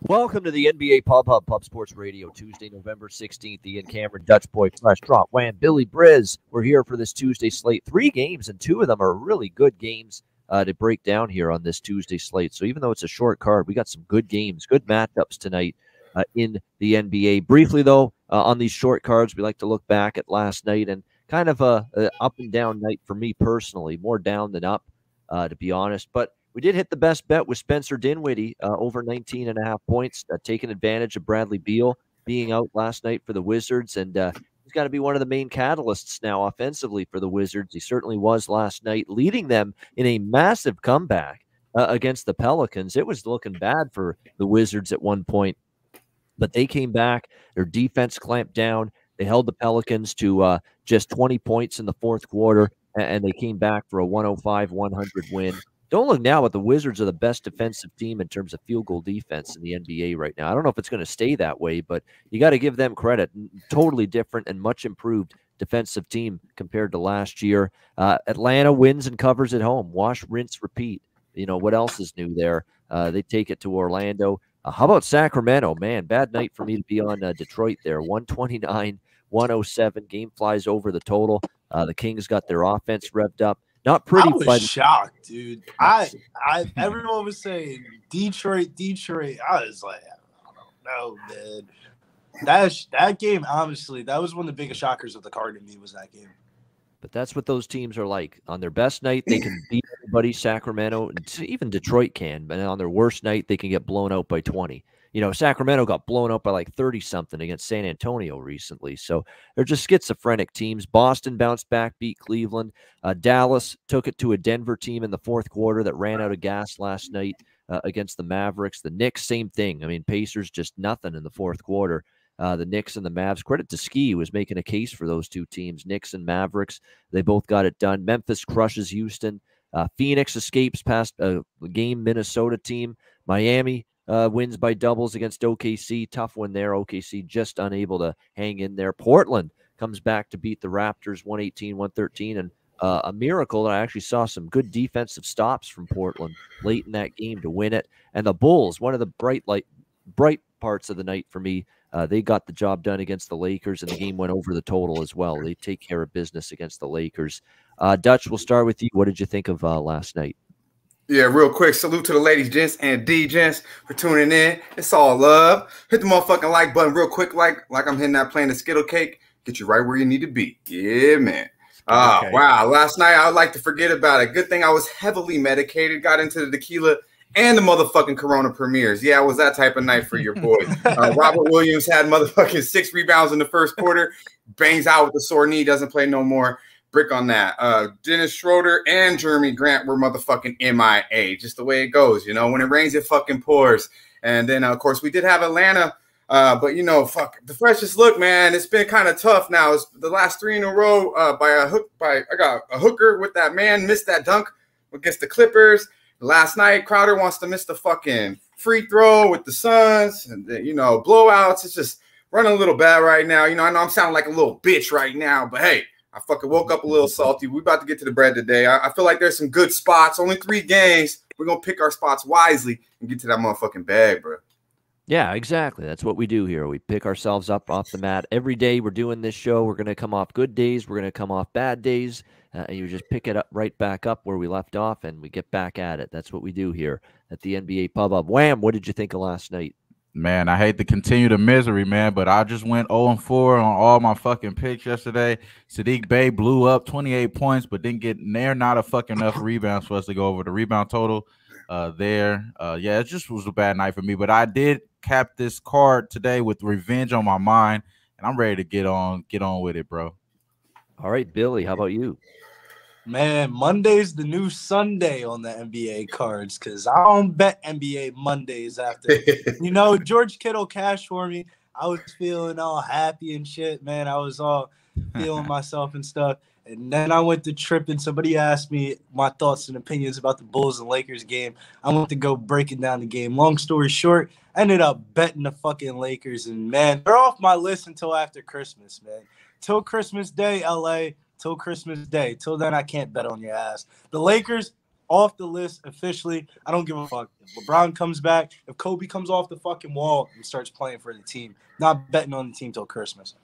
Welcome to the NBA Pub Hub Pub Sports Radio, Tuesday, November 16th. Ian Cameron, Dutch Boy, Fresh, TROT, Wham, Billy, Briz. We're here for this Tuesday slate. 3 games, and 2 of them are really good games to break down here on this Tuesday slate. So even though it's a short card, we got some good games, good matchups tonight in the NBA. Briefly, though, on these short cards, we like to look back at last night and kind of a up and down night for me personally, more down than up, to be honest. But we did hit the best bet with Spencer Dinwiddie, over 19.5 points, taking advantage of Bradley Beal being out last night for the Wizards. And he's got to be one of the main catalysts now offensively for the Wizards. He certainly was last night, leading them in a massive comeback against the Pelicans. It was looking bad for the Wizards at one point, but they came back. Their defense clamped down. They held the Pelicans to just 20 points in the fourth quarter, and they came back for a 105-100 win. Don't look now, but the Wizards are the best defensive team in terms of field goal defense in the NBA right now. I don't know if it's going to stay that way, but you got to give them credit. Totally different and much improved defensive team compared to last year. Atlanta wins and covers at home. Wash, rinse, repeat. You know, what else is new there? They take it to Orlando. How about Sacramento? Man, bad night for me to be on Detroit there. 129-107. Game flies over the total. The Kings got their offense revved up. Not pretty. I was shocked, dude. Everyone was saying Detroit. I was like, I don't know, man. That game, honestly, that was one of the biggest shockers of the card to me was that game. But that's what those teams are like. On their best night, they can beat everybody. Sacramento, even Detroit can. But on their worst night, they can get blown out by 20. You know, Sacramento got blown out by like 30-something against San Antonio recently. So they're just schizophrenic teams. Boston bounced back, beat Cleveland. Dallas took it to a Denver team in the fourth quarter that ran out of gas last night against the Mavericks. The Knicks, same thing. I mean, Pacers just nothing in the fourth quarter. The Knicks and the Mavs. Credit to Ski, was making a case for those two teams. Knicks and Mavericks, they both got it done. Memphis crushes Houston. Phoenix escapes past a game Minnesota team. Miami wins by doubles against OKC. Tough one there. OKC just unable to hang in there. Portland comes back to beat the Raptors 118-113. And a miracle that I actually saw some good defensive stops from Portland late in that game to win it. And the Bulls, one of the bright parts of the night for me, they got the job done against the Lakers, and the game went over the total as well. They take care of business against the Lakers. Dutch, we'll start with you. What did you think of last night? Yeah, real quick, salute to the ladies, gents, and D-gents for tuning in. It's all love. Hit the motherfucking like button real quick, like I'm hitting that plane of Skittle cake. Get you right where you need to be. Yeah, man. Okay. Wow, last night I would like to forget about it. Good thing I was heavily medicated, got into the tequila and the motherfucking Corona premieres. Yeah, it was that type of night for your boy. Robert Williams had motherfucking 6 rebounds in the first quarter. Bangs out with a sore knee, doesn't play no more. Brick on that. Dennis Schroeder and Jeremy Grant were motherfucking MIA. Just the way it goes, you know. When it rains, it fucking pours. And then, of course, we did have Atlanta. But, you know, fuck, the freshest look, man. It's been kind of tough now. It's the last 3 in a row I got a hooker with that man. Missed that dunk against the Clippers. Last night, Crowder wants to miss the fucking free throw with the Suns. And, you know, blowouts. It's just running a little bad right now. You know, I know I'm sounding like a little bitch right now. But, hey. I fucking woke up a little salty. We're about to get to the bread today. I feel like there's some good spots. Only 3 games. We're going to pick our spots wisely and get to that motherfucking bag, bro. Yeah, exactly. That's what we do here. We pick ourselves up off the mat. Every day we're doing this show, we're going to come off good days. We're going to come off bad days. And you just pick it up right back up where we left off, and we get back at it. That's what we do here at the NBA Pub Hub. Wham, what did you think of last night? Man, I hate to continue the misery, man, but I just went 0-4 on all my fucking picks yesterday. Sadiq Bey blew up 28 points, but didn't get near not a fucking enough rebounds for us to go over the rebound total there. Yeah, it just was a bad night for me, but I did cap this card today with revenge on my mind, and I'm ready to get on with it, bro. All right, Billy, how about you? Man, Monday's the new Sunday on the NBA cards because I don't bet NBA Mondays after. You know, George Kittle cashed for me. I was feeling all happy and shit, man. I was all feeling myself and stuff. And then I went to trip and somebody asked me my thoughts and opinions about the Bulls and Lakers game. I went to go breaking down the game. Long story short, I ended up betting the fucking Lakers. And, man, they're off my list until after Christmas, man. Till Christmas Day, LA. Till Christmas Day. Till then, I can't bet on your ass. The Lakers, off the list officially. I don't give a fuck. If LeBron comes back, if Kobe comes off the fucking wall and starts playing for the team, not betting on the team till Christmas.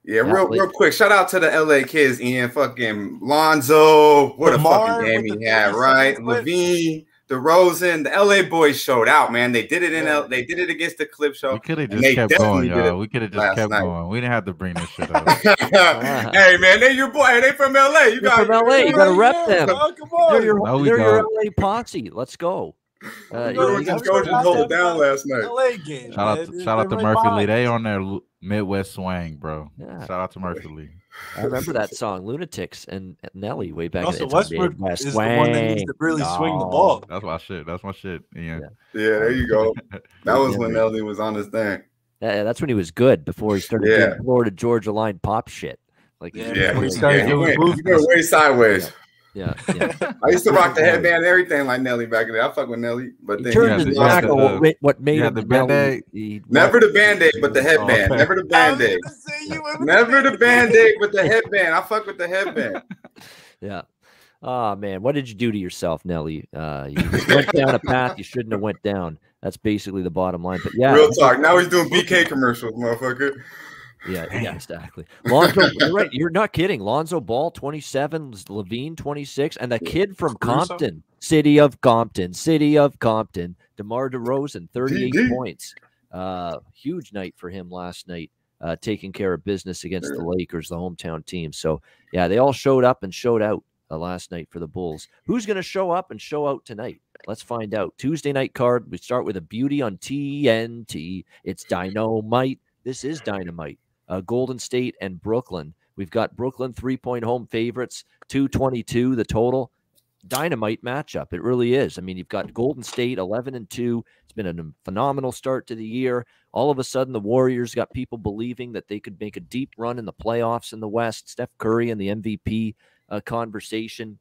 Yeah, real quick. Shout out to the LA kids, Ian. Fucking Lonzo. What Lamar a fucking game he had, right? Levine, DeRozan, the LA boys showed out, man. They did it they did it against the Clip Show. We could have just kept going, y'all. We could have just kept going. We didn't have to bring this shit up. Hey, man, they your boy. Hey, they from LA. You got from LA. You got to rep them. Oh, come on. They're your LA posse. Let's go. Just hold it down last night. LA game. Shout out to Murphy Lee. They on their Midwest swing, bro. Yeah. Shout out to Murphy Lee. I remember that song, Lunatics and Nelly, way back. Also, Westbrook is the one that needs to really swing the ball. That's my shit. That's my shit. Yeah, there you go. That was when Nelly was on his thing. Yeah, that's when he was good before he started doing Florida Georgia line pop shit. Like he went way sideways. Yeah. I used to rock the headband and everything like Nelly back in there. I fuck with Nelly, but then turned his back on what made him the Band-Aid. Never the Band-Aid, but the headband. Never the Band-Aid. Never the Band-Aid, but the headband. I fuck with the headband. Yeah. Oh man, what did you do to yourself, Nelly? You went down a path you shouldn't have went down. That's basically the bottom line. But yeah, real talk. Now he's doing BK commercials, motherfucker. Yeah, exactly. Lonzo, you're right. You're not kidding. Lonzo Ball, 27, Levine, 26, and the kid from Compton, City of Compton, DeMar DeRozan, 38 points. Huge night for him last night, taking care of business against the Lakers, the hometown team. So, yeah, they all showed up and showed out last night for the Bulls. Who's going to show up and show out tonight? Let's find out. Tuesday night card, we start with a beauty on TNT. It's Dynamite. This is Dynamite. Golden State and Brooklyn. We've got Brooklyn 3-point home favorites, 222 the total. Dynamite matchup. It really is. I mean, you've got Golden State 11-2. It's been a phenomenal start to the year. All of a sudden, the Warriors got people believing that they could make a deep run in the playoffs in the West. Steph Curry in the MVP conversation.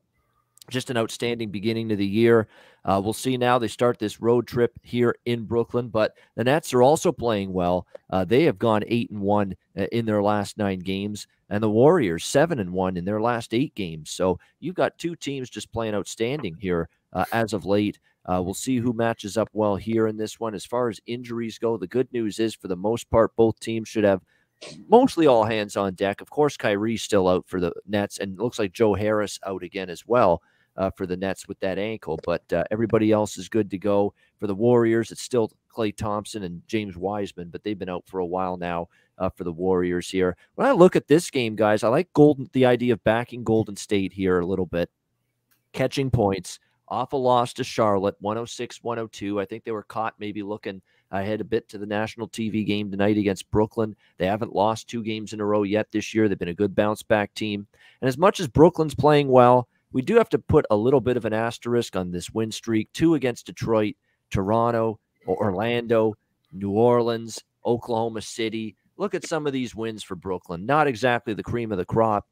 Just an outstanding beginning to the year. We'll see now. They start this road trip here in Brooklyn, but the Nets are also playing well. They have gone 8-1 in their last 9 games, and the Warriors 7-1 in their last 8 games. So you've got two teams just playing outstanding here as of late. We'll see who matches up well here in this one. As far as injuries go, the good news is for the most part, both teams should have mostly all hands on deck. Of course, Kyrie's still out for the Nets, and it looks like Joe Harris out again as well. For the Nets with that ankle, but everybody else is good to go. For the Warriors, it's still Klay Thompson and James Wiseman, but they've been out for a while now for the Warriors here. When I look at this game, guys, I like the idea of backing Golden State here a little bit, catching points off a loss to Charlotte, 106-102. I think they were caught maybe looking ahead a bit to the national TV game tonight against Brooklyn. They haven't lost 2 games in a row yet this year. They've been a good bounce-back team. And as much as Brooklyn's playing well, we do have to put a little bit of an asterisk on this win streak. 2 against Detroit, Toronto, Orlando, New Orleans, Oklahoma City. Look at some of these wins for Brooklyn. Not exactly the cream of the crop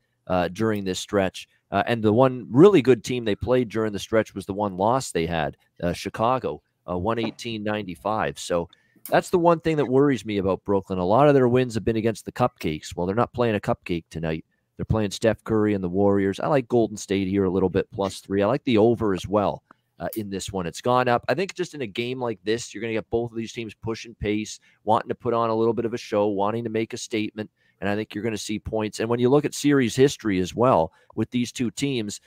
during this stretch. And the one really good team they played during the stretch was the one loss they had, Chicago, 118-95. So that's the one thing that worries me about Brooklyn. A lot of their wins have been against the cupcakes. Well, they're not playing a cupcake tonight. They're playing Steph Curry and the Warriors. I like Golden State here a little bit, +3. I like the over as well in this one. It's gone up. I think just in a game like this, you're going to get both of these teams pushing pace, wanting to put on a little bit of a show, wanting to make a statement, and I think you're going to see points. And when you look at series history as well with these two teams,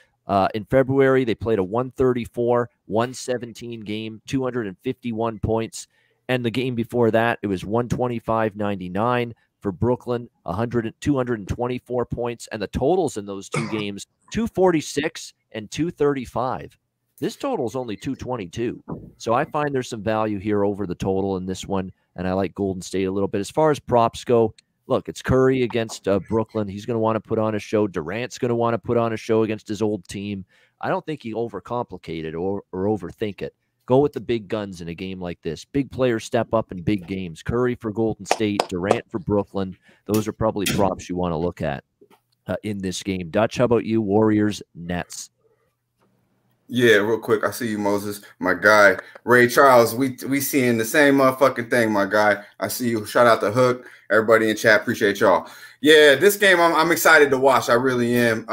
in February, they played a 134-117 game, 251 points. And the game before that, it was 125-99. For Brooklyn, 224 points, and the totals in those 2 games, 246 and 235. This total is only 222. So I find there's some value here over the total in this one, and I like Golden State a little bit. As far as props go, look, it's Curry against Brooklyn. He's going to want to put on a show. Durant's going to want to put on a show against his old team. I don't think he overcomplicate it or overthink it. Go with the big guns in a game like this. Big players step up in big games. Curry for Golden State, Durant for Brooklyn. Those are probably props you want to look at in this game. Dutch, how about you? Warriors, Nets. Yeah, real quick. I see you, Moses, my guy. Ray Charles, we seeing the same motherfucking thing, my guy. I see you. Shout out to Hook. Everybody in chat, appreciate y'all. Yeah, this game I'm excited to watch. I really am.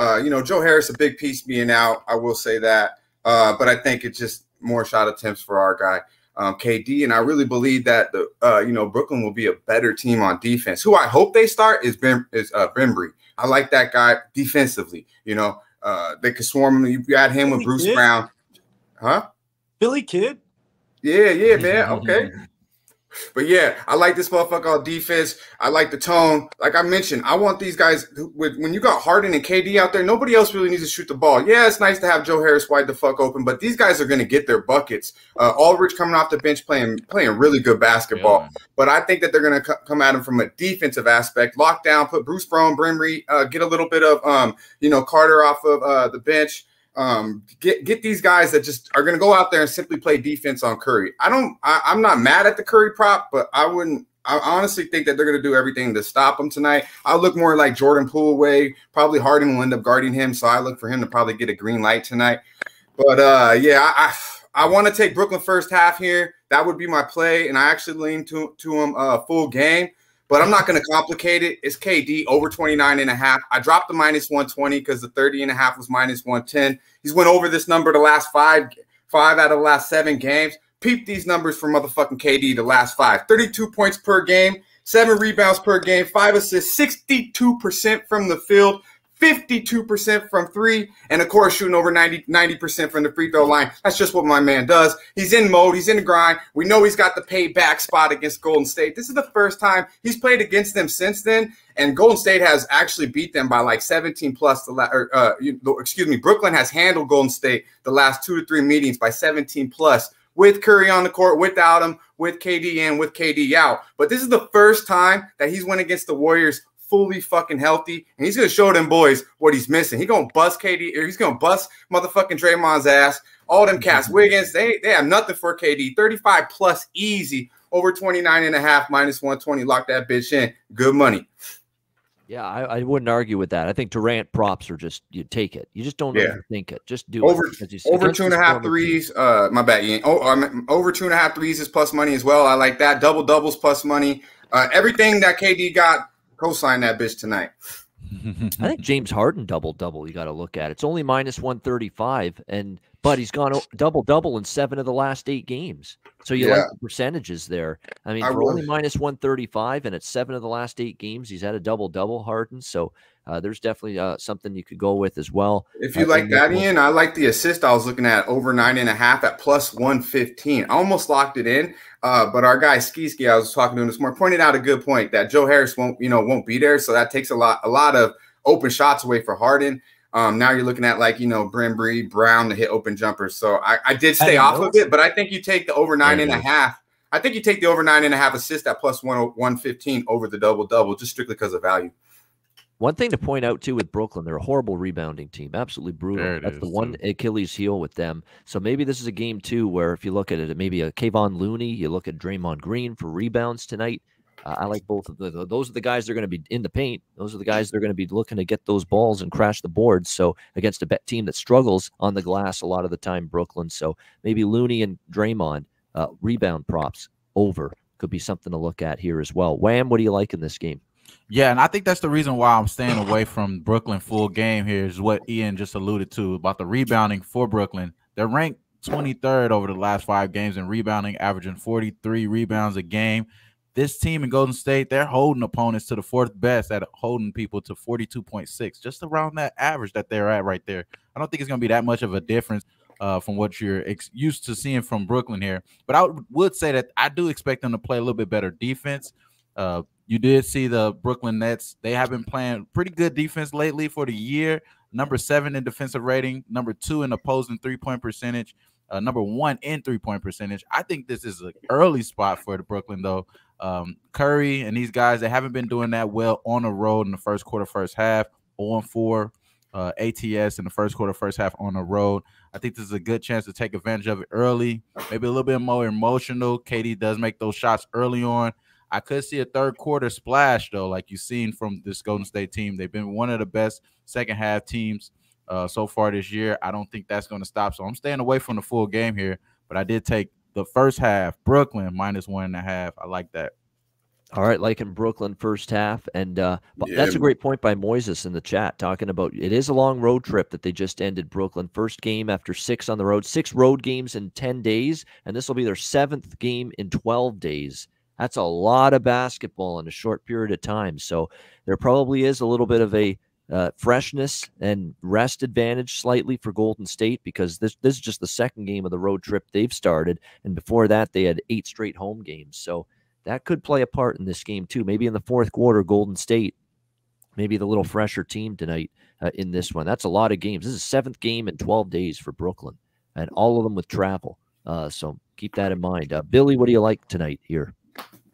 Joe Harris, a big piece being out. I will say that. but I think it's just more shot attempts for our guy. KD, and I really believe that Brooklyn will be a better team on defense. Who I hope they start is Bembry. I like that guy defensively. They could swarm him. You got him with Bruce Brown, huh? Philly kid. Yeah, man. Okay. But yeah, I like this motherfucker on defense. I like the tone. Like I mentioned, I want these guys when you got Harden and KD out there, nobody else really needs to shoot the ball. Yeah, it's nice to have Joe Harris wide the fuck open, but these guys are going to get their buckets. Aldridge coming off the bench playing really good basketball. Yeah. But I think that they're going to come at him from a defensive aspect. Lock down, put Bruce Brown, Brimley, get a little bit of Carter off of the bench. Get these guys that just are going to go out there and simply play defense on Curry. I'm not mad at the Curry prop, but I honestly think that they're going to do everything to stop him tonight. I look more like Jordan Poole way. Probably Harden will end up guarding him, so I look for him to probably get a green light tonight. But yeah, I want to take Brooklyn first half here. That would be my play, and I actually lean to him full game. But I'm not going to complicate it. It's KD over 29.5. I dropped the -120 because the 30.5 was -110. He's went over this number the last five out of the last 7 games. Peep these numbers for motherfucking KD the last 5. 32 points per game, 7 rebounds per game, 5 assists, 62% from the field, 52% from 3, and of course shooting over 90% from the free throw line. That's just what my man does. He's in mode. He's in the grind. We know he's got the payback spot against Golden State. This is the first time he's played against them since then, and Golden State has actually beat them by like 17 plus. Brooklyn has handled Golden State the last 2 to 3 meetings by 17 plus. With Curry on the court, without him, with KD in, with KD out. But this is the first time that he's went against the Warriors fully fucking healthy, and he's going to show them boys what he's missing. He's going to bust KD, or he's going to bust motherfucking Draymond's ass. All them cats, Wiggins, they have nothing for KD. 35 plus easy, over 29.5, -120. Lock that bitch in. Good money. Yeah, I wouldn't argue with that. I think Durant props are just, you take it. You just don't overthink it. Just do over, it. Over 2.5 threes. My bad, Ian. Over 2.5 threes is plus money as well. I like that. Double doubles plus money. Everything that KD got, co-sign that bitch tonight. I think James Harden double-double you got to look at. It's only -135, but he's gone double-double in 7 of the last 8 games. So you like the percentages there. I mean, for only -135 and it's 7 of the last 8 games, he's had a double-double, Harden. So there's definitely something you could go with as well. If you like that, Ian, I like the assist. I was looking at over 9.5 at +115. I almost locked it in. But our guy Ski, I was talking to him this morning, pointed out a good point that Joe Harris won't be there. So that takes a lot of open shots away for Harden. Now you're looking at Brimbree, Brown to hit open jumpers. So I did stay off of it, but I think you take the over 9.5. I think you take the over 9.5 assist at +115 over the double-double, just strictly because of value. One thing to point out, too, with Brooklyn, they're a horrible rebounding team. Absolutely brutal. That's the one Achilles heel with them. So maybe this is a game, too, where if you look at it, maybe a Kevon Looney, you look at Draymond Green for rebounds tonight. I like both of those are the guys that are going to be in the paint. Those are the guys that are going to be looking to get those balls and crash the boards. So against a team that struggles on the glass a lot of the time, Brooklyn. So maybe Looney and Draymond rebound props over could be something to look at here as well. Wham, what do you like in this game? Yeah, and I think that's the reason why I'm staying away from Brooklyn full game here is what Ian just alluded to about the rebounding for Brooklyn. They're ranked 23rd over the last 5 games in rebounding, averaging 43 rebounds a game. This team in Golden State, they're holding opponents to the 4th best at holding people to 42.6, just around that average that they're at right there. I don't think it's going to be that much of a difference from what you're used to seeing from Brooklyn here. But I would say that I do expect them to play a little bit better defense. You did see the Brooklyn Nets. They have been playing pretty good defense lately for the year. Number 7 in defensive rating, number 2 in opposing three-point percentage, number 1 in three-point percentage. I think this is an early spot for the Brooklyn, though. Curry and these guys, they haven't been doing that well on the road in the first quarter, first half. 0-4 ATS in the first quarter, first half on the road. I think this is a good chance to take advantage of it early, maybe a little bit more emotional. KD does make those shots early on. I could see a third quarter splash, though, like you've seen from this Golden State team. They've been one of the best second half teams so far this year. I don't think that's going to stop. So I'm staying away from the full game here. But I did take the first half, Brooklyn -1.5. I like that. All right, like in Brooklyn first half. And that's a great point by Moises in the chat, talking about it is a long road trip that they just ended. Brooklyn, first game after 6 on the road, 6 road games in 10 days, and this will be their 7th game in 12 days. That's a lot of basketball in a short period of time. So there probably is a little bit of a freshness and rest advantage slightly for Golden State, because this is just the second game of the road trip they've started, and before that they had 8 straight home games. So that could play a part in this game too. Maybe in the fourth quarter, Golden State, maybe the little fresher team tonight in this one. That's a lot of games. This is 7th game in 12 days for Brooklyn, and all of them with travel. So keep that in mind. Billy, what do you like tonight here?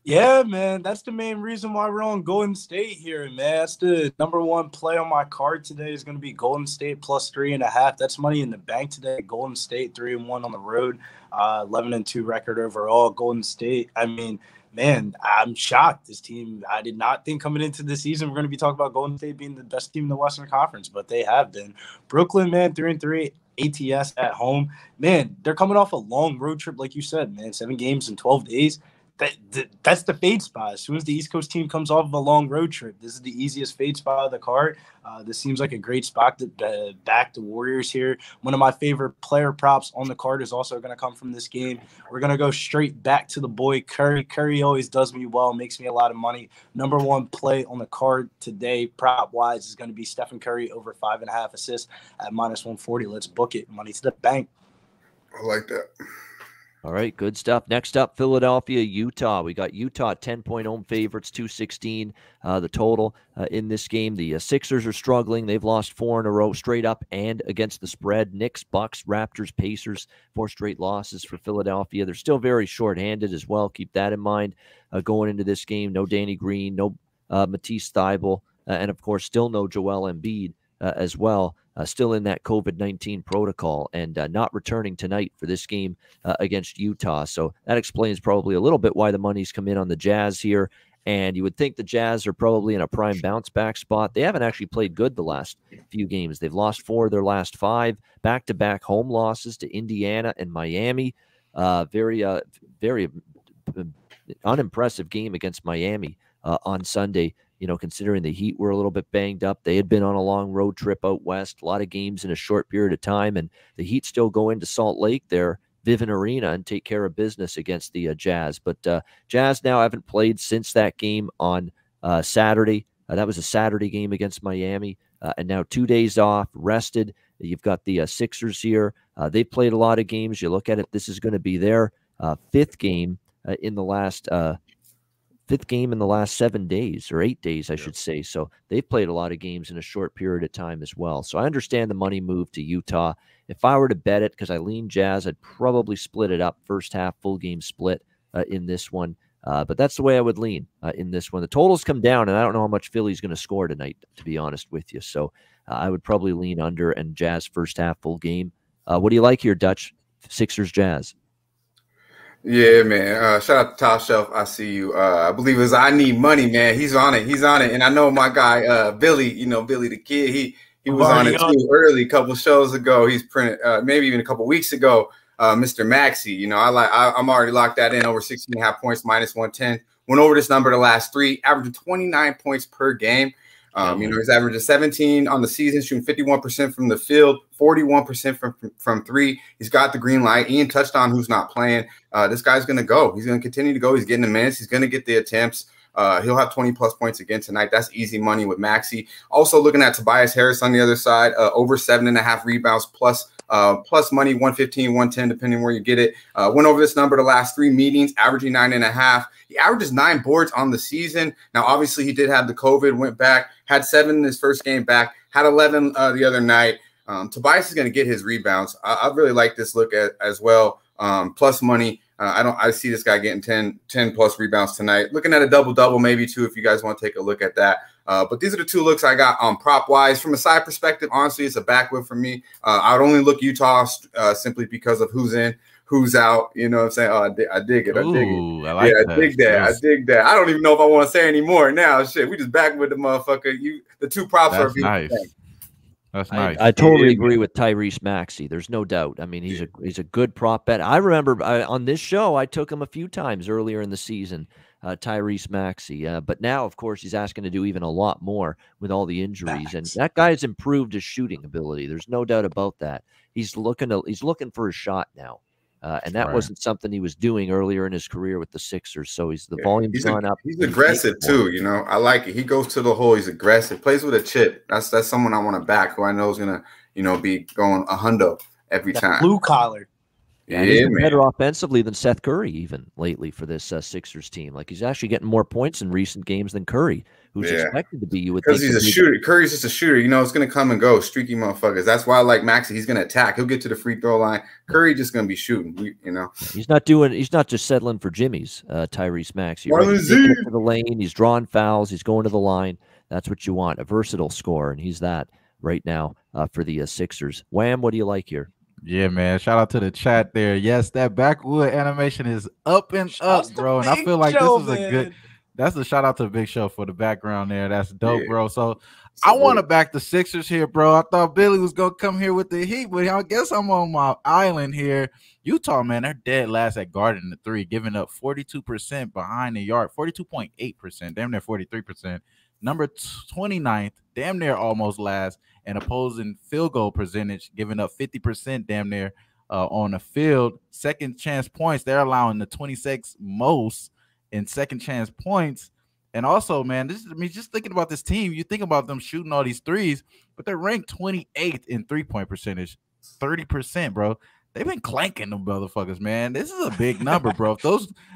Yeah, man, that's the main reason why we're on Golden State here, man. That's the #1 play on my card today is going to be Golden State plus 3.5. That's money in the bank today. Golden State 3-1 on the road, 11-2 record overall. Golden State, I mean, man, I'm shocked. This team, I did not think coming into the season we're going to be talking about Golden State being the best team in the Western Conference, but they have been. Brooklyn, man, 3-3, ATS at home. Man, they're coming off a long road trip, like you said, man, 7 games in 12 days. That's the fade spot. As soon as the East Coast team comes off of a long road trip, this is the easiest fade spot of the card. This seems like a great spot to back the Warriors here. One of my favorite player props on the card is also going to come from this game. We're going to go straight back to the boy Curry. Curry always does me well, makes me a lot of money. #1 play on the card today, prop-wise, is going to be Stephen Curry over 5.5 assists at -140. Let's book it. Money to the bank. I like that. All right, good stuff. Next up, Philadelphia, Utah. We got Utah 10-point home favorites, 216 the total in this game. The Sixers are struggling. They've lost 4 in a row straight up and against the spread. Knicks, Bucks, Raptors, Pacers, 4 straight losses for Philadelphia. They're still very shorthanded as well. Keep that in mind going into this game. No Danny Green, no Matisse Thybulle, and, of course, still no Joel Embiid as well. Still in that COVID-19 protocol and not returning tonight for this game against Utah. So that explains probably a little bit why the money's come in on the Jazz here. And you would think the Jazz are probably in a prime bounce-back spot. They haven't actually played good the last few games. They've lost 4 of their last 5, back-to-back home losses to Indiana and Miami. Very unimpressive game against Miami on Sunday. You know, considering the Heat were a little bit banged up. They had been on a long road trip out west, a lot of games in a short period of time, and the Heat still go into Salt Lake there, Vivint Arena, and take care of business against the Jazz. But Jazz now haven't played since that game on Saturday. That was a Saturday game against Miami, and now 2 days off, rested. You've got the Sixers here. They've played a lot of games. You look at it, this is going to be their 5th game in the last 7 days, or 8 days, I should say. So they've played a lot of games in a short period of time as well. So I understand the money move to Utah. If I were to bet it, because I lean Jazz, I'd probably split it up, first half, full game split in this one. But that's the way I would lean in this one. The totals come down, and I don't know how much Philly's going to score tonight, to be honest with you. So I would probably lean under and Jazz first half, full game. What do you like here, Dutch? Sixers, Jazz. Yeah, man. Shout out to Top Shelf. I see you. I believe it was I Need Money, man. He's on it. He's on it. And I know my guy, Billy, Billy the Kid, he was on it too early, a couple shows ago. He's printed, maybe even a couple weeks ago, Mr. Maxey. I'm already locked that in over 16.5 points, -110. Went over this number the last 3, averaging 29 points per game. He's averaging 17 on the season, shooting 51% from the field, 41% from 3. He's got the green light. Ian touched on who's not playing. This guy's going to go. He's going to continue to go. He's getting the minutes. He's going to get the attempts. He'll have 20-plus points again tonight. That's easy money with Maxey. Also looking at Tobias Harris on the other side, over 7.5 rebounds plus money, 115, 110, depending where you get it. Went over this number the last 3 meetings, averaging 9.5. He averages 9 boards on the season. Now, obviously, he did have the COVID, went back, had 7 in his first game back, had 11 the other night. Tobias is going to get his rebounds. I really like this look as well. Plus money. I see this guy getting 10 plus rebounds tonight. Looking at a double-double maybe too, if you guys want to take a look at that. But these are the 2 looks I got on prop-wise. From a side perspective, honestly, it's a backwheel for me. I would only look Utah simply because of who's in, who's out. You know what I'm saying? Oh, I dig it. I dig it. I like that. I dig that. I dig that. I don't even know if I want to say any more now. Shit, we just back with the motherfucker. The 2 props are beautiful. Nice. That's nice. I totally agree with Tyrese Maxey. There's no doubt. I mean, he's a good prop bet. I remember on this show, I took him a few times earlier in the season Tyrese Maxey. But now, of course, he's asking to do even a lot more with all the injuries. And that guy's improved his shooting ability. There's no doubt about that. He's looking for a shot now. And that wasn't something he was doing earlier in his career with the Sixers. So the volume's gone up. He's aggressive too. You know, I like it. He goes to the hole. He's aggressive. Plays with a chip. That's someone I want to back, who I know is gonna, be going a hundo every time. Blue collar. Yeah, he's been better offensively than Seth Curry even lately for this Sixers team. Like, he's actually getting more points in recent games than Curry, who's expected to be. You would think, because he's a shooter. Curry's just a shooter. It's going to come and go. Streaky motherfuckers. That's why I like Maxey. He's going to attack. He'll get to the free throw line. Curry just going to be shooting. He's not just settling for jimmies. Tyrese Maxey. He's to the lane. He's drawing fouls. He's going to the line. That's what you want. A versatile scorer, and he's that right now for the Sixers. Wham! What do you like here? Yeah, man. Shout out to the chat there. Yes, that backwood animation is up and up, bro. And I feel like this is a good. That's a shout out to the Big Show for the background there. That's dope, bro. So I want to back the Sixers here, bro. I thought Billy was gonna come here with the heat, but I guess I'm on my island here. Utah, man, they're dead last at guarding the three, giving up 42% behind the arc, 42.8%, damn near 43%. Number 29th, damn near almost last, and opposing field goal percentage, giving up 50% damn near on the field. Second chance points, they're allowing the 26th most in second chance points. And also, man, just thinking about this team, you think about them shooting all these threes, but they're ranked 28th in three-point percentage, 30%, bro. They've been clanking them motherfuckers, man. This is a big number, bro.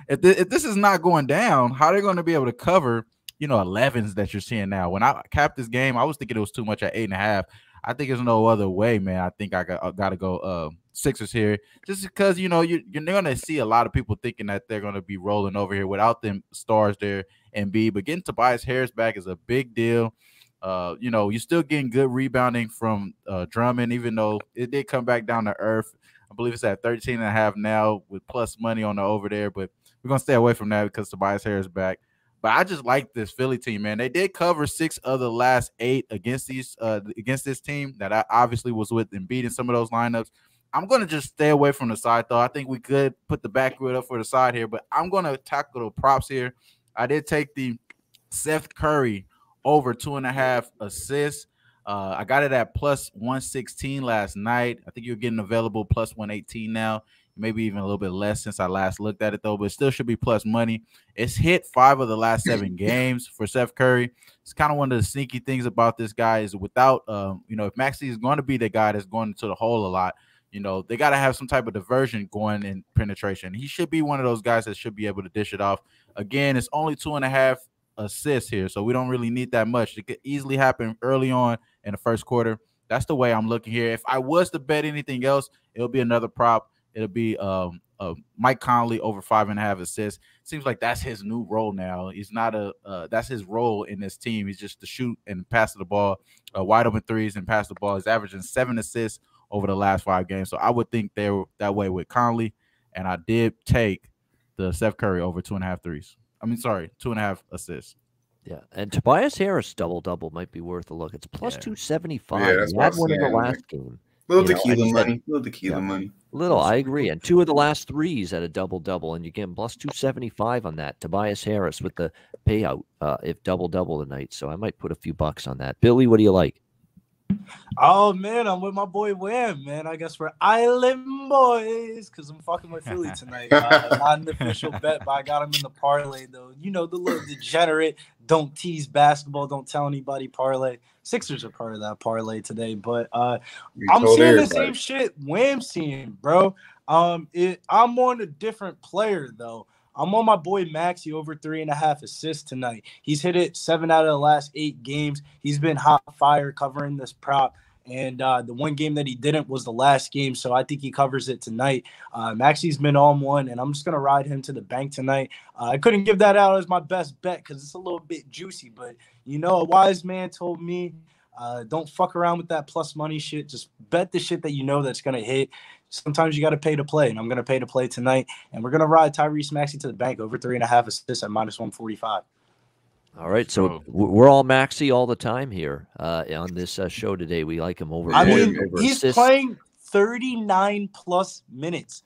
If this is not going down, how are they going to be able to cover 11s that you're seeing now? When I capped this game, I was thinking it was too much at 8.5. I think there's no other way, man. I think I got to go Sixers here, just because you're going to see a lot of people thinking that they're going to be rolling over here without them stars there and B. But getting Tobias Harris back is a big deal. You're still getting good rebounding from Drummond, even though it did come back down to earth. I believe it's at 13.5 now with plus money on the over there, but we're going to stay away from that because Tobias Harris back. But I just like this Philly team, man. They did cover 6 of the last 8 against this team that I obviously was with and beating some of those lineups. I'm going to just stay away from the side, though. I think we could put the backwood up for the side here, but I'm going to tackle the props here. I did take the Seth Curry over 2.5 assists. I got it at plus 116 last night. I think you're getting available plus 118 now. Maybe even a little bit less since I last looked at it, though, but it still should be plus money. It's hit 5 of the last 7 games for Seth Curry. It's kind of one of the sneaky things about this guy is without, if Maxey is going to be the guy that's going to the hole a lot, they got to have some type of diversion going in penetration. He should be one of those guys that should be able to dish it off. Again, it's only 2.5 assists here, so we don't really need that much. It could easily happen early on in the first quarter. That's the way I'm looking here. If I was to bet anything else, it'll be another prop. It'll be Mike Conley over 5.5 assists. Seems like that's his new role now. He's not that's his role in this team. He's just to shoot and pass the ball, wide open threes and pass the ball. He's averaging 7 assists over the last 5 games. So I would think they were that way with Conley. And I did take the Seth Curry over 2.5 threes. 2.5 assists. Yeah, and Tobias Harris double-double might be worth a look. It's plus 275. Yeah, he had one in the last game. Little tequila money. I agree. And 2 of the last 3s at a double-double, and you get plus 275 on that. Tobias Harris with the payout if double-double tonight. So I might put a few bucks on that. Billy, what do you like? Oh, man, I'm with my boy Wham, man. I guess we're Island Boys because I'm fucking with Philly tonight. Not an official bet, but I got him in the parlay, though. The little degenerate, don't tease basketball, don't tell anybody parlay. Sixers are part of that parlay today, but I'm seeing the same shit Wham's seeing, bro. I'm on a different player, though. I'm on my boy Maxey over 3.5 assists tonight. He's hit it 7 out of the last 8 games. He's been hot fire covering this prop. And the one game that he didn't was the last game, so I think he covers it tonight. Maxey's been on one, and I'm just going to ride him to the bank tonight. I couldn't give that out as my best bet because it's a little bit juicy. But, a wise man told me, don't fuck around with that plus money shit. Just bet the shit that that's going to hit. Sometimes you got to pay to play, and I'm going to pay to play tonight. And we're going to ride Tyrese Maxey to the bank over 3.5 assists at minus 145. All right, so we're all Maxey all the time here on this show today. We like him over. He's playing 39 plus minutes.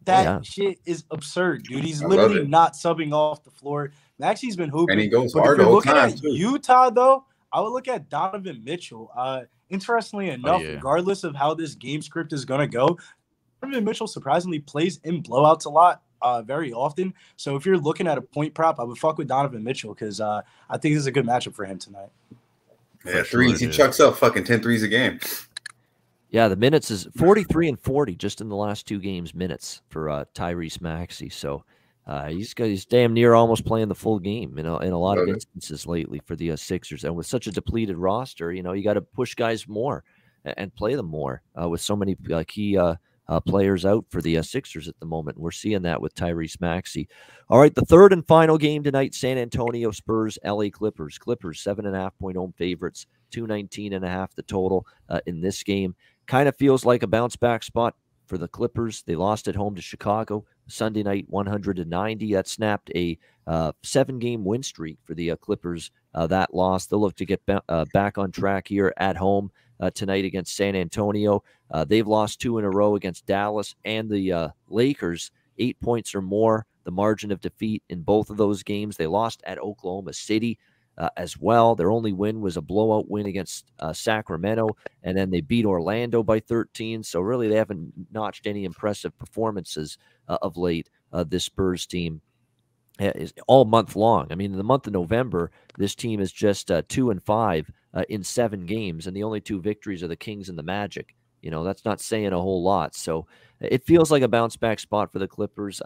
That shit is absurd, dude. He's I love literally it. not subbing off the floor. Maxi's been hooping. And he goes But if hard the you're whole looking time, at too. Utah, though, I would look at Donovan Mitchell. Interestingly enough, yeah. regardless of how this game script is going to go, Donovan Mitchell surprisingly plays in blowouts a lot, very often. So if you're looking at a point prop, I would fuck with Donovan Mitchell because I think this is a good matchup for him tonight. Yeah, For threes. sure He it chucks up fucking 10 threes a game. Yeah, the minutes is 43 and 40 just in the last 2 games minutes for Tyrese Maxey. So he's damn near almost playing the full game in a lot of instances lately for the Sixers. And with such a depleted roster, you got to push guys more and play them more with so many key players out for the Sixers at the moment. We're seeing that with Tyrese Maxey. All right, the third and final game tonight, San Antonio Spurs, LA Clippers. Clippers 7.5-point home favorites, 219.5 the total in this game. Kind of feels like a bounce back spot for the Clippers. They lost at home to Chicago Sunday night, 100-90. That snapped a 7-game win streak for the Clippers. That loss, they'll look to get back on track here at home tonight against San Antonio. They've lost 2 in a row against Dallas and the Lakers, 8 points or more, the margin of defeat in both of those games. They lost at Oklahoma City as well. Their only win was a blowout win against Sacramento, and then they beat Orlando by 13. So really, they haven't notched any impressive performances of late. This Spurs team is all month long. I mean, in the month of November, this team is just 2-5 in 7 games, and the only 2 victories are the Kings and the Magic. That's not saying a whole lot. So it feels like a bounce back spot for the Clippers.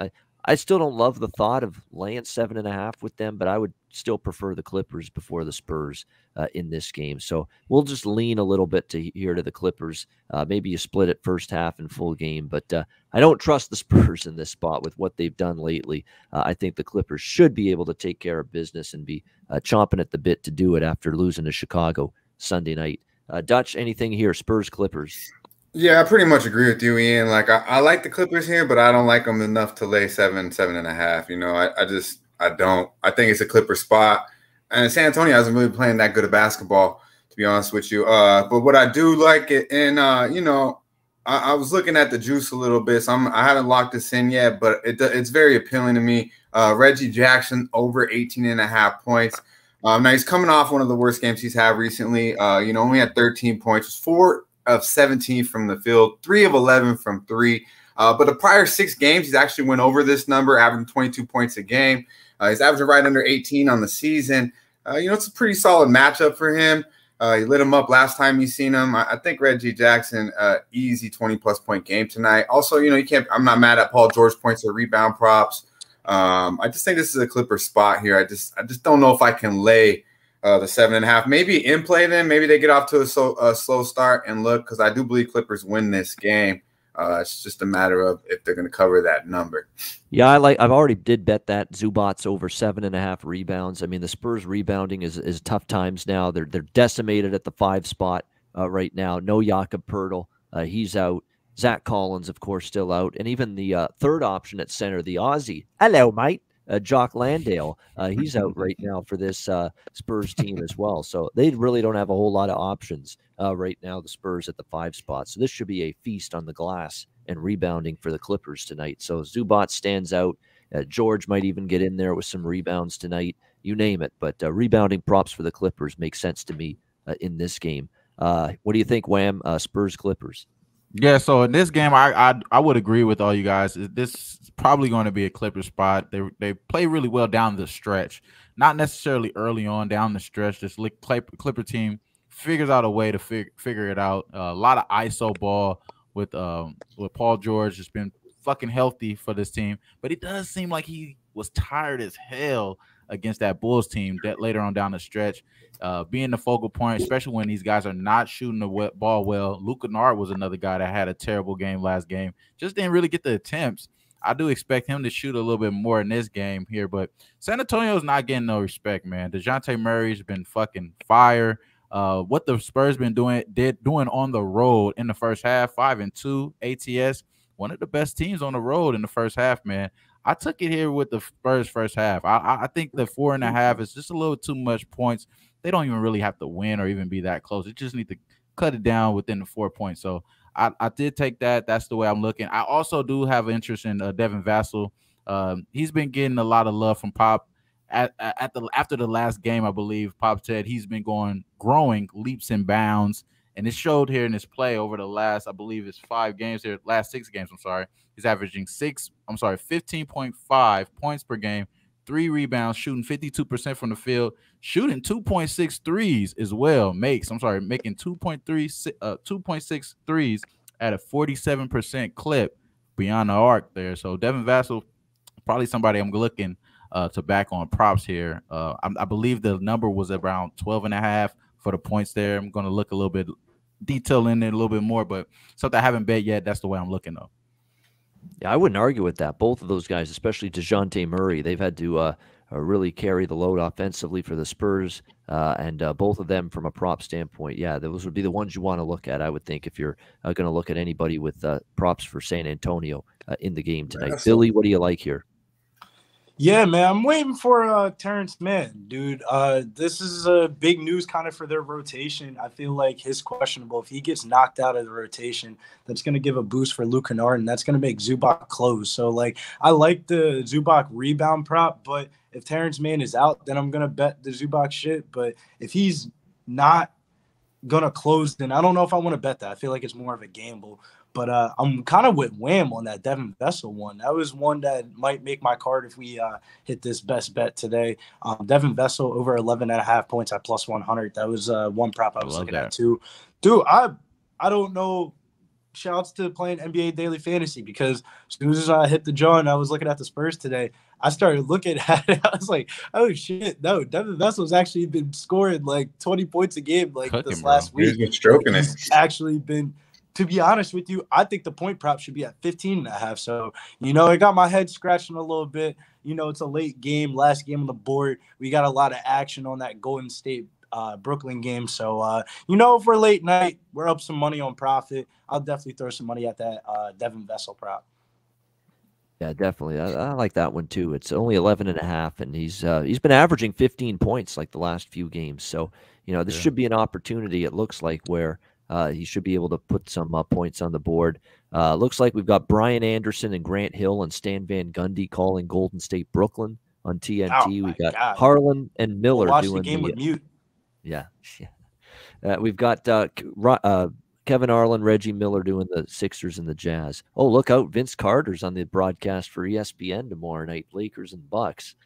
I still don't love the thought of laying 7.5 with them, but I would still prefer the Clippers before the Spurs in this game. So we'll just lean a little bit to the Clippers. Maybe you split it first half and full game, but I don't trust the Spurs in this spot with what they've done lately. I think the Clippers should be able to take care of business and be chomping at the bit to do it after losing to Chicago Sunday night. Dutch, anything here? Spurs, Clippers. Yeah, I pretty much agree with you, Ian. Like, I like the Clippers here, but I don't like them enough to lay 7.5. I don't. I think it's a Clipper spot. And San Antonio hasn't really playing that good of basketball, to be honest with you. But what I do like it, and, I was looking at the juice a little bit, so I haven't locked this in yet, but it's very appealing to me. Reggie Jackson over 18.5 points. Now, he's coming off one of the worst games he's had recently. Only had 13 points, 4 of 17 from the field, 3 of 11 from 3. But the prior 6 games, he's actually went over this number, averaging 22 points a game. He's averaging right under 18 on the season. It's a pretty solid matchup for him. He lit him up last time you seen him. I think Reggie Jackson, easy 20-plus point game tonight. Also, I'm not mad at Paul George points or rebound props. I just think this is a Clipper spot here. I just don't know if I can lay the 7.5. Maybe in play them. Maybe they get off to a slow start and look, because I do believe Clippers win this game. It's just a matter of if they're going to cover that number. Yeah, I've already did bet that Zubats over 7.5 rebounds. I mean, the Spurs rebounding is tough times now. They're decimated at the 5 spot right now. No Jakob Poeltl. He's out. Zach Collins, of course, still out. And even the third option at center, the Aussie. Hello, mate. Jock Landale, he's out right now for this Spurs team as well. So they really don't have a whole lot of options right now, the Spurs at the 5 spot. So this should be a feast on the glass and rebounding for the Clippers tonight. So Zubac stands out. George might even get in there with some rebounds tonight. You name it. But rebounding props for the Clippers make sense to me in this game. What do you think, Wham? Spurs, Clippers. Yeah, so in this game, I would agree with all you guys. This is probably going to be a Clipper spot. They play really well down the stretch, not necessarily early on down the stretch. This Clipper team figures out a way to figure it out. A lot of ISO ball with Paul George. Has been fucking healthy for this team, but it does seem like he was tired as hell against that Bulls team that later on down the stretch. Being the focal point, especially when these guys are not shooting the ball well. Luka Nard was another guy that had a terrible game last game. Just didn't really get the attempts. I do expect him to shoot a little bit more in this game here, but San Antonio's not getting no respect, man. DeJounte Murray's been fucking fire. What the Spurs been doing on the road in the first half, 5-2 ATS, one of the best teams on the road in the first half, man. I took it here with the Spurs first half. I think the 4.5 is just a little too much points. They don't even really have to win or even be that close. They just need to cut it down within the 4 points. So I did take that. That's the way I'm looking. I also do have interest in Devin Vassell. He's been getting a lot of love from Pop. After the last game, I believe Pop said he's been growing leaps and bounds, and it showed here in his play over the last, I believe it's 5 games here, last 6 games. I'm sorry, he's averaging 15.5 points per game, 3 rebounds, shooting 52% from the field, shooting 2.6 threes as well. Making 2.6 threes at a 47% clip beyond the arc there. So Devin Vassell, probably somebody I'm looking to back on props here. I believe the number was around 12.5 for the points there. I'm going to look a little bit detail in it a little bit more, but something I haven't bet yet. That's the way I'm looking though. Yeah, I wouldn't argue with that. Both of those guys, especially DeJounte Murray, they've had to really carry the load offensively for the Spurs, and both of them from a prop standpoint. Yeah, those would be the ones you want to look at, I would think, if you're going to look at anybody with props for San Antonio in the game tonight. Billy, what do you like here? Yeah, man, I'm waiting for Terrence Mann, dude. This is big news kind of for their rotation. I feel like he's questionable. If he gets knocked out of the rotation, that's going to give a boost for Luke Kennard, and that's going to make Zubac close. So, like, I like the Zubac rebound prop, but if Terrence Mann is out, then I'm going to bet the Zubac shit. But if he's not going to close, then I don't know if I want to bet that. I feel like it's more of a gamble. But I'm kind of with Wham on that Devin Vassell one. That was one that might make my card if we hit this best bet today. Devin Vassell over 11.5 points at plus 100. That was one prop I was looking at too. Dude, I don't know. Shouts to playing NBA Daily Fantasy, because as soon as I hit the jaw and I was looking at the Spurs today, I started looking at it. I was like, oh, shit. No, Devin Vassell's actually been scoring like 20 points a game last week. He's been stroking it. He's actually been – to be honest with you, I think the point prop should be at 15.5. So, it got my head scratching a little bit. It's a late game, last game on the board. We got a lot of action on that Golden State Brooklyn game. So, for late night, we're up some money on profit. I'll definitely throw some money at that Devin Vassell prop. Yeah, definitely. I like that one too. It's only 11.5, and he's been averaging 15 points like the last few games. So, this should be an opportunity, it looks like, where he should be able to put some points on the board. Looks like we've got Brian Anderson and Grant Hill and Stan Van Gundy calling Golden State Brooklyn on TNT. We got Harlan and Miller doing the game with mute. Yeah. We've got Kevin Harlan, Reggie Miller doing the Sixers and the Jazz. Oh, look out. Vince Carter's on the broadcast for ESPN tomorrow night, Lakers and Bucks.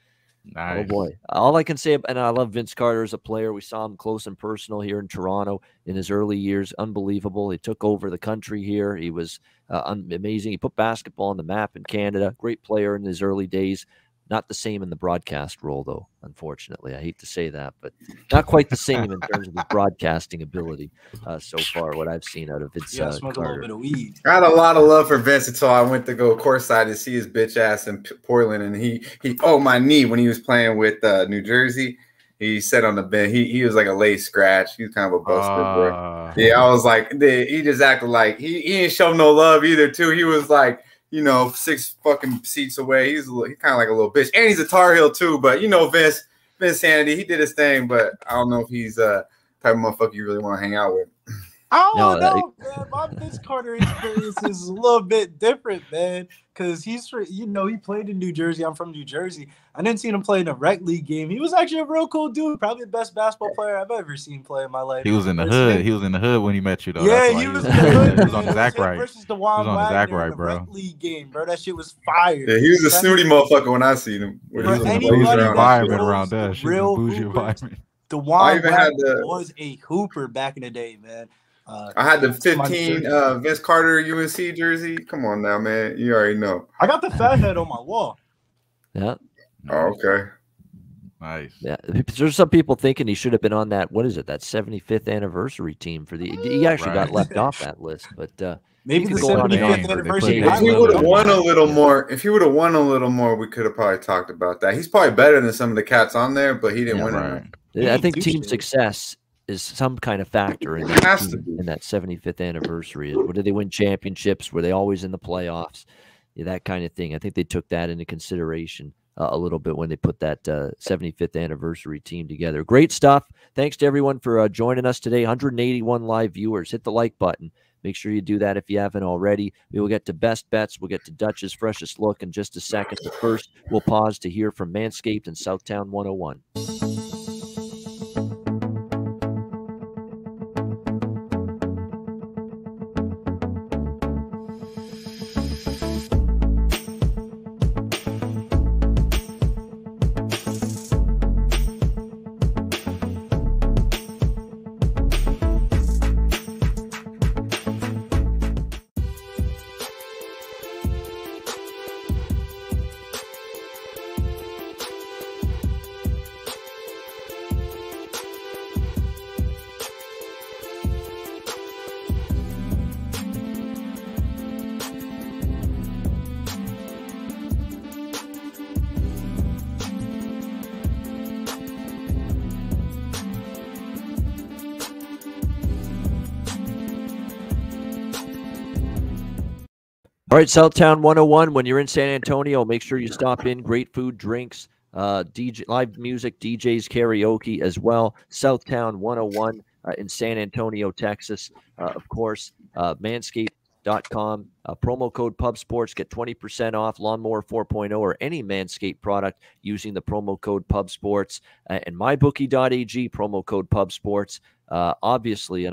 Nice. Oh, boy. All I can say, and I love Vince Carter as a player. We saw him close and personal here in Toronto in his early years. Unbelievable. He took over the country here. He was amazing. He put basketball on the map in Canada. Great player in his early days. Not the same in the broadcast role, though, unfortunately. I hate to say that, but not quite the same in terms of his broadcasting ability so far, what I've seen out of Vince smoke Carter. a little bit of weed. I had a lot of love for Vince until I went to go courtside to see his bitch ass in Portland, and he my knee when he was playing with New Jersey. He sat on the bench. He was like a late scratch. He was kind of a busted, bro. Yeah, I was like, he just acted like he didn't show no love either, too. He was like, 6 fucking seats away. He's kind of like a little bitch. And he's a Tar Heel too, but Vince Sanity, he did his thing, but I don't know if he's type of motherfucker you really want to hang out with. I don't know, man. My Vince Carter experience is a little bit different, man, because he played in New Jersey. I'm from New Jersey. I didn't see him play in a rec league game. He was actually a real cool dude. Probably the best basketball player I've ever seen play in my life. He was in the hood. He was in the hood when he met you, though. Yeah, he was in the hood. He was on Zach Wright. Versus the Juan he was on Zach Wright, in the bro. rec league game, bro. That shit was fire. Yeah, he was a snooty motherfucker when I seen him. He was in a bougie environment around us. Real bougie environment. The Juan was a hooper back in the day, man. I had the 15 Vince Carter UNC jersey. Come on now, man. You already know. I got the fat head on my wall. Yeah. Oh, okay. Nice. Yeah. There's some people thinking he should have been on that, what is it, that 75th anniversary team for the – he actually got left off that list, but maybe the 75th anniversary. If he would have won a little more, we could have probably talked about that. He's probably better than some of the cats on there, but he didn't win it. I think team success is some kind of factor in that 75th anniversary. Did they win championships? Were they always in the playoffs? Yeah, that kind of thing. I think they took that into consideration a little bit when they put that 75th anniversary team together. Great stuff. Thanks to everyone for joining us today. 181 live viewers. Hit the like button. Make sure you do that if you haven't already. We will get to best bets. We'll get to Dutch's freshest look in just a second. But first, we'll pause to hear from Manscaped and Southtown 101. All right, Southtown 101. When you're in San Antonio, make sure you stop in. Great food, drinks, DJ, live music, DJs, karaoke as well. Southtown 101 in San Antonio, Texas. Of course, Manscaped.com. Promo code PubSports. Get 20% off Lawnmower 4.0 or any Manscaped product using the promo code PubSports. And MyBookie.ag, promo code PubSports. Obviously, an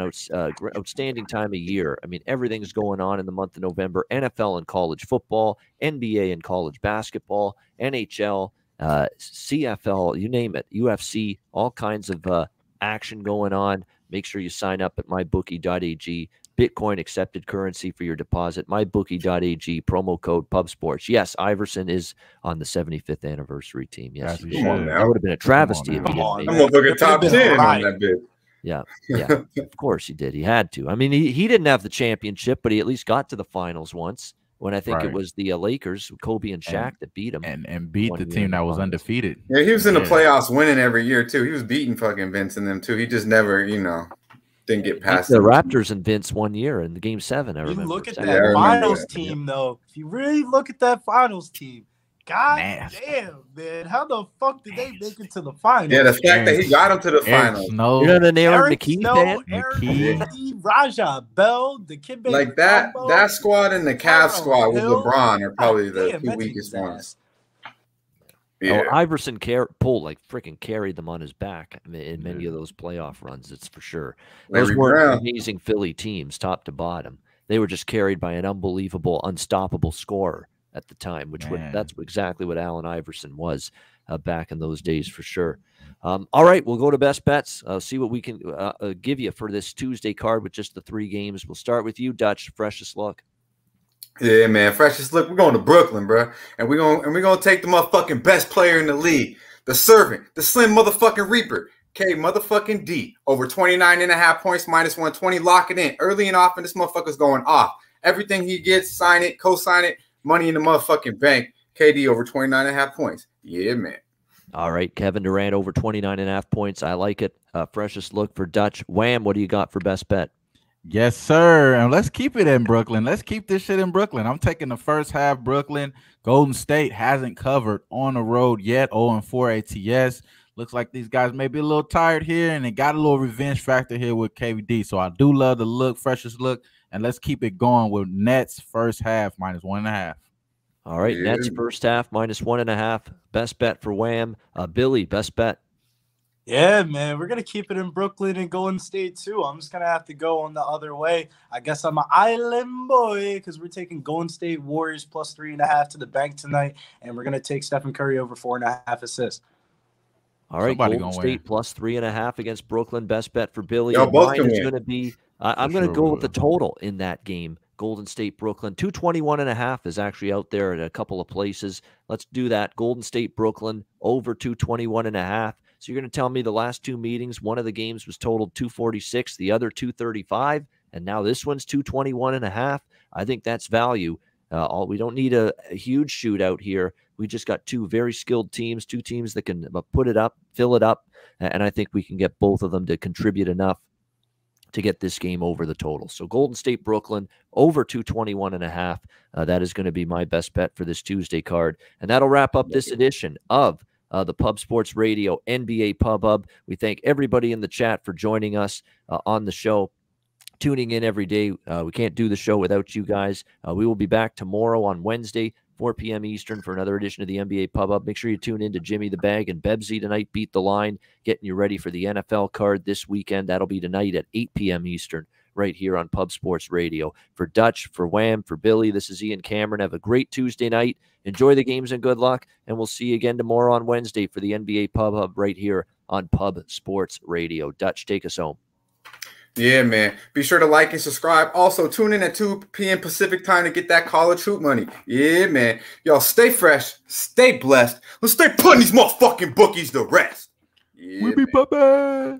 outstanding time of year. I mean, everything's going on in the month of November. NFL and college football, NBA and college basketball, NHL, CFL, you name it, UFC, all kinds of action going on. Make sure you sign up at mybookie.ag. Bitcoin accepted currency for your deposit. MyBookie.ag, promo code PubSports. Yes, Iverson is on the 75th anniversary team. Yes, Come on now. that would have been a travesty. I'm looking top 10 on that bit. Yeah, of course he did. He had to. I mean, he didn't have the championship, but he at least got to the finals once when I think it was the Lakers, Kobe and Shaq that beat him. And beat the team that was undefeated. Yeah, he was in the playoffs winning every year, too. He was beating fucking Vince and them, too. He just never, didn't get past the Raptors and Vince 1 year in the Game 7. I remember. You look at that finals team, though. If you really look at that finals team, God damn, man. How the fuck did they make it to the finals? Yeah, the fact that he got him to the finals. You're not an Aaron McKee fan? McKee, Raja Bell, the kid like that squad and the Cavs squad with LeBron are probably the two weakest ones. Yeah. Oh, Iverson freaking carried them on his back in many of those playoff runs. It's for sure. Those weren't amazing Philly teams, top to bottom. They were just carried by an unbelievable, unstoppable scorer at the time, that's exactly what Allen Iverson was back in those days for sure. All right, we'll go to best bets. See what we can give you for this Tuesday card with just the 3 games. We'll start with you, Dutch. Freshest look. Yeah, man, freshest look. We're going to Brooklyn, bro, and we're gonna take the motherfucking best player in the league, the servant, the slim motherfucking reaper, K motherfucking D, over 29.5 points, -120. Lock it in early and often. This motherfucker's going off. Everything he gets, sign it, co-sign it. Money in the motherfucking bank. KD over 29.5 points. Yeah, man. All right, Kevin Durant over 29.5 points. I like it. Freshest look for Dutch. Wham, what do you got for best bet? Yes, sir. And let's keep it in Brooklyn. Let's keep this shit in Brooklyn. I'm taking the first half Brooklyn. Golden State hasn't covered on the road yet. 0-4 ATS. Looks like these guys may be a little tired here, and they got a little revenge factor here with KD. So I do love the look, freshest look. And let's keep it going with Nets first half -1.5. All right, Nets first half -1.5. Best bet for Wham. Billy, best bet. Yeah, man, we're going to keep it in Brooklyn and Golden State, too. I'm just going to have to go on the other way. I guess I'm an island boy because we're taking Golden State Warriors +3.5 to the bank tonight, and we're going to take Stephen Curry over 4.5 assists. All right, Golden State +3.5 against Brooklyn. Best bet for Billy. Mine is going to be I'm going to go with the total in that game. Golden State, Brooklyn. 221.5 is actually out there at a couple of places. Let's do that. Golden State, Brooklyn, over 221.5. So you're going to tell me the last 2 meetings, one of the games was totaled 246, the other 235, and now this one's 221.5. I think that's value. We don't need a huge shootout here. We just got 2 very skilled teams, 2 teams that can put it up, fill it up, and I think we can get both of them to contribute enough to get this game over the total. So Golden State, Brooklyn, over 221.5. That is going to be my best bet for this Tuesday card. And that'll wrap up this edition of the Pub Sports Radio NBA Pub Hub. We thank everybody in the chat for joining us on the show. tuning in every day. We can't do the show without you guys. We will be back tomorrow on Wednesday, 4 p.m. Eastern, for another edition of the NBA Pub Up. Make sure you tune in to Jimmy the Bag and Bebsy tonight. Beat the Line, getting you ready for the NFL card this weekend. That'll be tonight at 8 p.m. Eastern, right here on Pub Sports Radio. For Dutch, for Wham, for Billy, this is Ian Cameron. Have a great Tuesday night. Enjoy the games and good luck, and we'll see you again tomorrow on Wednesday for the NBA Pub Hub right here on Pub Sports Radio. Dutch, take us home. Yeah, man. Be sure to like and subscribe. Also, tune in at 2 p.m. Pacific time to get that college hoop money. Yeah, man. Y'all stay fresh, stay blessed. Let's stay putting these motherfucking bookies to rest. Yeah, we be bye-bye.